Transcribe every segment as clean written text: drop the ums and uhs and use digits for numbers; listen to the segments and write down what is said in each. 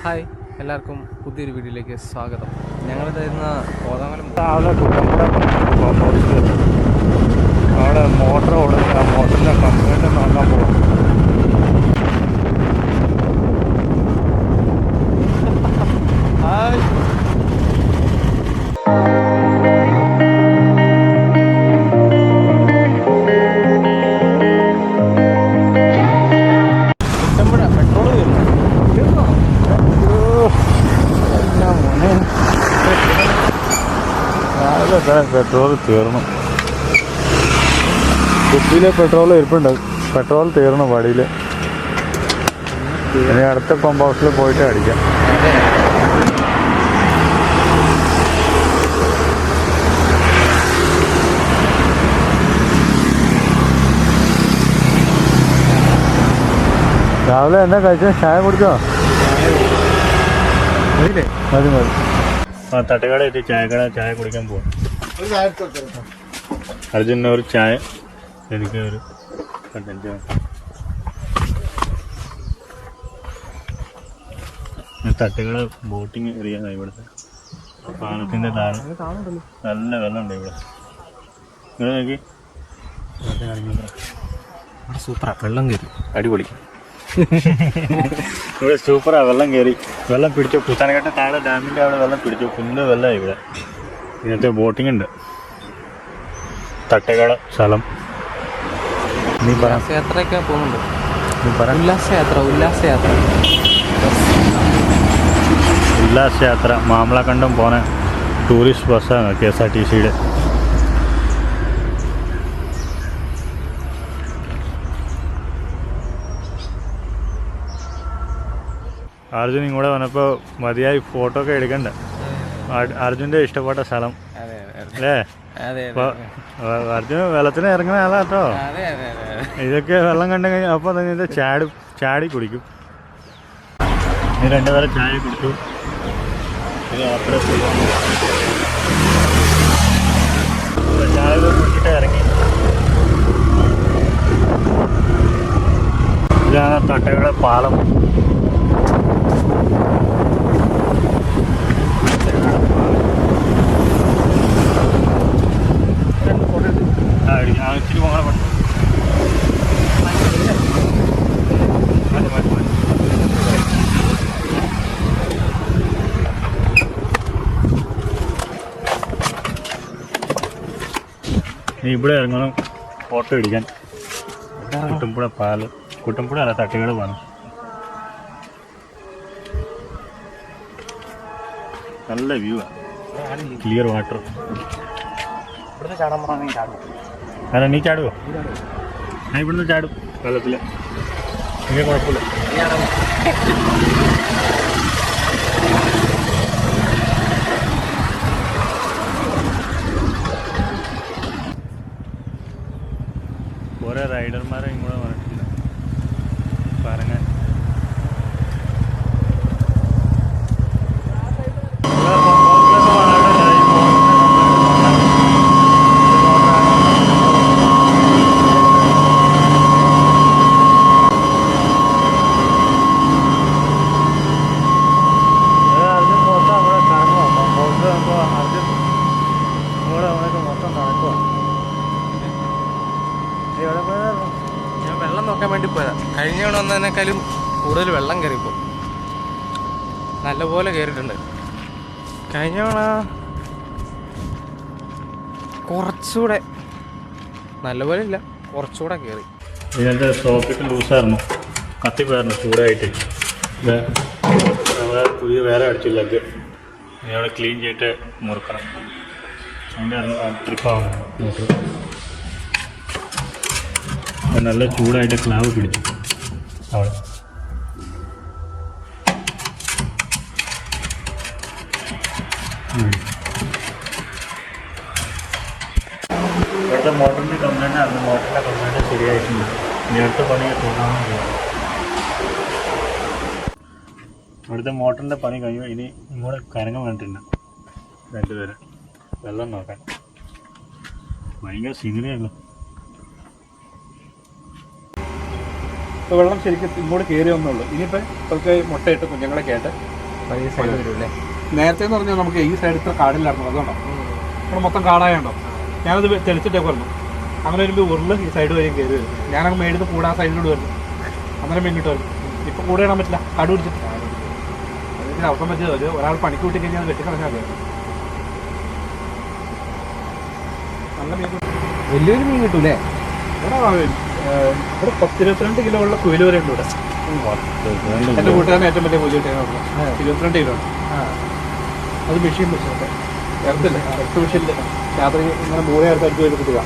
Hi, എല്ലാവർക്കും പുതിയൊരു വീഡിയോയിലേക്ക് സ്വാഗതം. ഞങ്ങളിതായിരുന്ന കോതമംഗലം രാവിലെ കുട്ടമ്പുഴ അവിടെ മോട്ടർ ഓടുന്നത്, ആ മോട്ടറിൻ്റെ കംപ്ലൈൻറ്റ് നോക്കാൻ പോകും. ഹായ്. കുട്ടമ്പുഴ പെട്രോൾ തീർന്നോ? രാവിലെ തന്നെ പെട്രോൾ തീർന്നു. കുപ്പിയിലെ പെട്രോൾ ഇരിപ്പുണ്ട്. പെട്രോൾ തീർന്നു വടിയിൽ. ഇനി അടുത്ത പമ്പ് ഹൗസിൽ പോയിട്ട് അടിക്കാം. രാവിലെ എന്നാ കഴിച്ചാൽ ചായ കുടിച്ചോ? മതി മതി. ആ തട്ടുകട എത്തി ചായ കുടിക്കാൻ പോവാം. അർജുന ഒരു ചായ, എനിക്ക് ഒരു കട്ടൻ ചായ. തട്ടുകട ബോട്ടിങ് ഏരിയ ഇവിടുത്തെ പാലത്തിൻ്റെ താഴെ നല്ല വെള്ളമുണ്ട് ഇവിടെ. ഇവിടെ നോക്കി സൂപ്പറാ, വെള്ളം കയറി അടിപൊളി. ഇവിടെ സൂപ്പറാ, വെള്ളം കയറി. വെള്ളം പിടിച്ചു. കുത്താനക്കട്ട താഴെ ഡാമിൻ്റെ അവിടെ വെള്ളം പിടിച്ചു. ഫുള്ള് വെള്ളമായി ഇവിടെ. ഇങ്ങനത്തെ ബോട്ടിംഗ് ഉണ്ട്. തട്ടുകട സ്ഥലം. നീ യാത്രയൊക്കെ പോകുന്നുണ്ട്. നീ പറ. ഉല്ലാസയാത്ര മാമളക്കണ്ടം പോണ ടൂറിസ്റ്റ് ബസ്സാണ് KSRTCയുടെ. അർജുൻ ഇങ്ങോട്ട് വന്നപ്പോൾ മതിയായി ഫോട്ടോ ഒക്കെ എടുക്കണ്ട. അർജുൻ്റെ ഇഷ്ടപ്പെട്ട സ്ഥലം അല്ലേ? അർജുൻ വെള്ളത്തിന് ഇറങ്ങുന്ന ആളാ കേട്ടോ. ഇതൊക്കെ വെള്ളം കണ്ടു കഴിഞ്ഞാൽ അപ്പോൾ തന്നെ ഇത് ചാടി കുടിക്കും. നീ രണ്ടുപേരെ ചായ കുടിച്ചു. ചായ കുടിച്ചിട്ട് ഇറങ്ങി. ഇതാണ് തട്ടുകട പാലം. ഇച്ചിരി പോകണം. നീ ഇവിടെ ഇറങ്ങണം ഫോട്ടോ എടുക്കാൻ. കുട്ടമ്പുഴ അല്ല, തട്ടുകട പോകണം. നല്ല വ്യൂ ആണ്, ക്ലിയർ വാട്ടർ. അല്ല, നീ ചാടുവോ? ഞാൻ ഇവിടുന്ന് ചാടും വെള്ളത്തിൽ. എനിക്ക് കുഴപ്പമില്ല. കുറേ റൈഡർമാരെ ഇങ്ങോട്ട് വന്നിട്ടുണ്ട് പറഞ്ഞാൽ. ഞാൻ വെള്ളം നോക്കാൻ വേണ്ടി പോയതാ. കഴിഞ്ഞ തവണ വന്നതിനേക്കാളും കൂടുതൽ വെള്ളം കയറിപ്പോൾ നല്ലപോലെ കയറിയിട്ടുണ്ട്. കഴിഞ്ഞ തവണ കുറച്ചുകൂടെ നല്ലപോലെ ഇല്ല, കുറച്ചുകൂടെ കയറി. ഇതിൻ്റെ സോക്കറ്റ് ലൂസായിരുന്നു, കത്തിപ്പോയായിരുന്നു ചൂടായിട്ട്. നമ്മളെ പുതിയ വേറെ അടിച്ചില്ല. ഇത് ഇനി അവിടെ ക്ലീൻ ചെയ്തിട്ട് മുറുക്കണം. അതിൻ്റെ ട്രിപ്പാവണം മോട്ടർ. നല്ല ചൂടായിട്ട് ക്ലാവ് പിടിച്ചു അവിടെ. ഇവിടുത്തെ മോട്ടറിൻ്റെ കംപ്ലൈൻ്റ് ആണ്. മോട്ടറിൻ്റെ കംപ്ലൈൻറ്റ് ശരിയായിട്ടുണ്ട്. നേരത്തെ പണി തുടങ്ങാൻ പോകും. ഇവിടുത്തെ മോട്ടറിൻ്റെ പണി കഴിയുമ്പോൾ ഇനി ഇങ്ങോട്ട് കരങ്ങ് വേണ്ടിയിട്ടുണ്ട് രണ്ടുപേരെ വെള്ളം നോക്കാൻ. ഭയങ്കര സീനറിയല്ലോ. ഇപ്പോൾ വെള്ളം ശരിക്കും ഇങ്ങോട്ട് കയറി വന്നുള്ളൂ. ഇനിയിപ്പോൾ നമുക്ക് മുട്ടയിട്ട് കുഞ്ഞുങ്ങളെ കേട്ട് സൈഡ് വരുമല്ലേ? നേരത്തെ എന്ന് പറഞ്ഞാൽ നമുക്ക് ഈ സൈഡിലത്തെ കാടില്ലായിരുന്നു. അതുകൊണ്ടോ നമ്മൾ മൊത്തം കാടായുണ്ടോ. ഞാനത് തെളിച്ചിട്ടേ പറഞ്ഞു. അങ്ങനെ വരുമ്പോൾ ഉരുള് ഈ സൈഡ് വരെയും കയറി വരും. ഞാനങ്ങ് മേടിച്ച് കൂടെ ആ സൈഡിലൂടെ വരുന്നു. അങ്ങനെ മുന്നിട്ട് വരും. ഇപ്പം കൂടെ ഇടാൻ പറ്റില്ല, കാട് പിടിച്ചിട്ട്. അതിന് അവസം പറ്റിയത് ഒരാൾ പണിക്ക് കൂട്ടി കഴിഞ്ഞാൽ വെട്ടിക്കളഞ്ഞാൽ മതി. നല്ല മീൻ വലിയൊരു മീൻ കിട്ടൂലേ ഇവിടെ 10-22 കിലോ ഉള്ള കുയില് വരെ ഉണ്ട് ഇവിടെ. എൻ്റെ കൂട്ടുകാരൻ ഏറ്റവും വലിയ കുയില് കിട്ടിയാണ് 22 കിലോ. അത് മെഷീൻ വെച്ചോട്ടെ ഇറത്തില്ല, ഇറത്ത് മെഷീനിൽ രാത്രി ഇങ്ങനെ മൂളെ അടുത്ത് പോയി കിട്ടുക.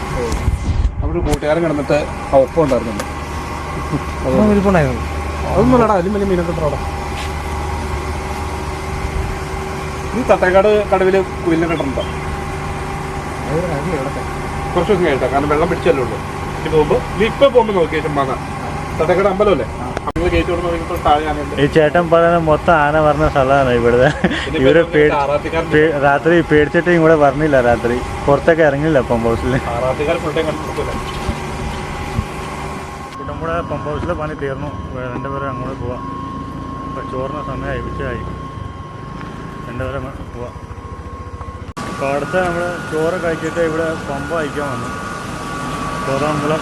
അവിടെ കൂട്ടുകാരൻ കിടന്നിട്ട് ഒപ്പം ഉണ്ടായിരുന്നുണ്ട്. അതൊന്നുമില്ലടാ, അതിലും വലിയ മീനൊക്കെ അവിടെ. ഈ തട്ടേക്കാട് കടവിൽ കുയിലിനെ കണ്ടിട്ടുണ്ടോ? കുറച്ച് ദിവസം കഴിട്ടാ, കാരണം വെള്ളം പിടിച്ചല്ലേ ഉള്ളൂ. ഇനി പോകുമ്പോൾ ഇപ്പം പോകുമ്പോൾ നോക്കിയാൽ ചുമ്മാ തട്ടേക്കാട് അമ്പലമല്ലേ, നമ്മൾ ഗേറ്റ് കൊണ്ട് നോക്കിയപ്പോൾ താഴെ. ഈ ചേട്ടൻ പറയുന്നത് മൊത്തം ആന പറഞ്ഞ സ്ഥലമാണ് ഇവിടുത്തെ. ഇവര് രാത്രി പേടിച്ചിട്ട് ഇവിടെ പറഞ്ഞില്ല, രാത്രി പുറത്തൊക്കെ ഇറങ്ങില്ല പമ്പ് ഹൗസിൽ. നമ്മുടെ പമ്പ് ഹൗസിലെ പണി തീർന്നു. രണ്ടുപേരും അങ്ങോട്ട് പോവാം. അപ്പോൾ ചോറിന് സമയമായി, ഉച്ചയായി. രണ്ടുപേരും പോവാം. അപ്പോൾ അടുത്ത നമ്മൾ ചോറ് കഴിച്ചിട്ട് ഇവിടെ പമ്പ് അയക്കാൻ വന്നു. ചോറാമ്പളം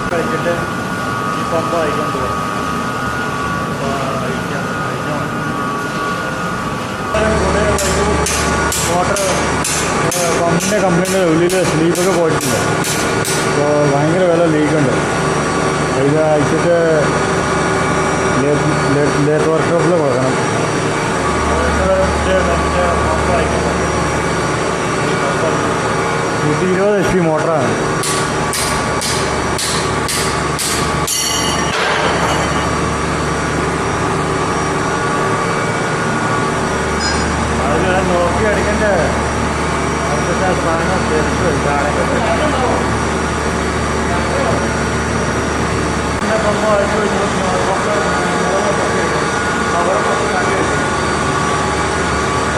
കഴിച്ചിട്ട് ഈ പമ്പ് അയക്കാൻ പോവാം. വാട്ടർ പമ്പിൻ്റെ കംപ്ലൈൻറ്റ് ഉള്ളിൽ സ്ലീപ്പൊക്കെ പോയിട്ടുണ്ട്. അപ്പോൾ ഭയങ്കര വില ലീക്കുണ്ട്. ഇത് അയച്ചിട്ട് ലേറ്റ് വർക്ക്ഷോപ്പിൽ കൊടുക്കണം. 120 HP മോട്ടറാണ്. അതിൽ നോക്കി അടിക്കണ്ടേ അടുത്ത സാധനം തിരിച്ചു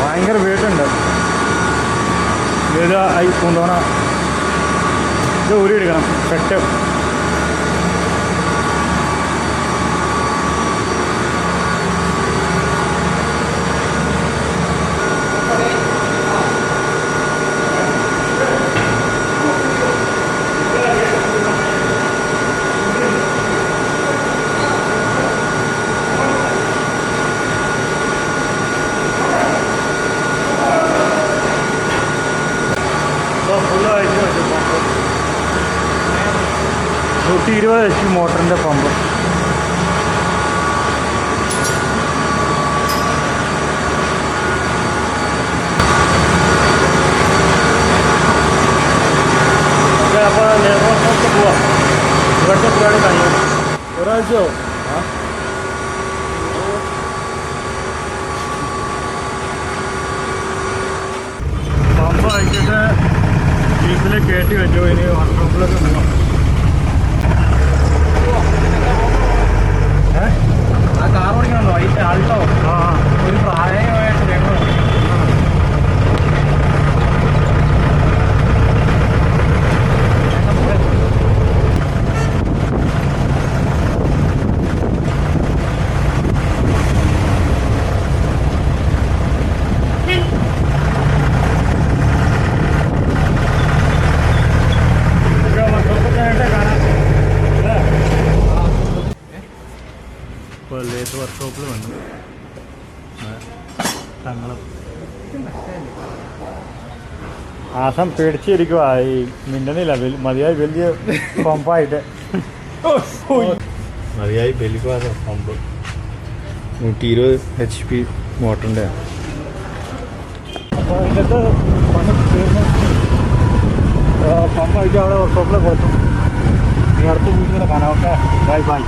ഭയങ്കര വീട്ടുണ്ട്. ഇത് കൊണ്ടുപോകണം. ഇത് ഊരിയെടുക്കണം സെറ്റ്. ഫുള്ളായിട്ട് 120 HP മോട്ടറിൻ്റെ പമ്പ്. അപ്പോൾ ലേബറൊക്കെ പോവാം. ഇവിടുത്തെ പരിപാടി കഴിയും. ഒരാഴ്ചയോ പമ്പ് കഴിച്ചിട്ട് ജീപ്പിൽ കയറ്റി വെച്ചു. ഇനി വർക്ക്ഷോപ്പിലൊക്കെ പോകാം. ആ കാർ ഓടിക്കണോ വൈറ്റ് ആൾട്ടോ? ഒരു പ്രായമായിട്ട് ഞങ്ങൾ ഇപ്പോൾ ലേറ്റ് വർക്ക്ഷോപ്പിൽ വന്നു. തങ്ങളും ആസം പേടിച്ചിരിക്കുക. ഈ മിണ്ടുന്നില്ല, മതിയായി വലിയ പമ്പായിട്ട് മതിയായി വലിക്കാതെ പമ്പ്. 120 HP മോട്ടറിൻ്റെ. അപ്പോൾ ഇന്നത്തെ പണി തീർന്നു. പമ്പ് അയച്ചാൽ അവിടെ വർക്ക്ഷോപ്പിൽ കൊടുത്തു. ഈ അടുത്ത വീട്ടിൽ കാണാം. Okay, bye bye.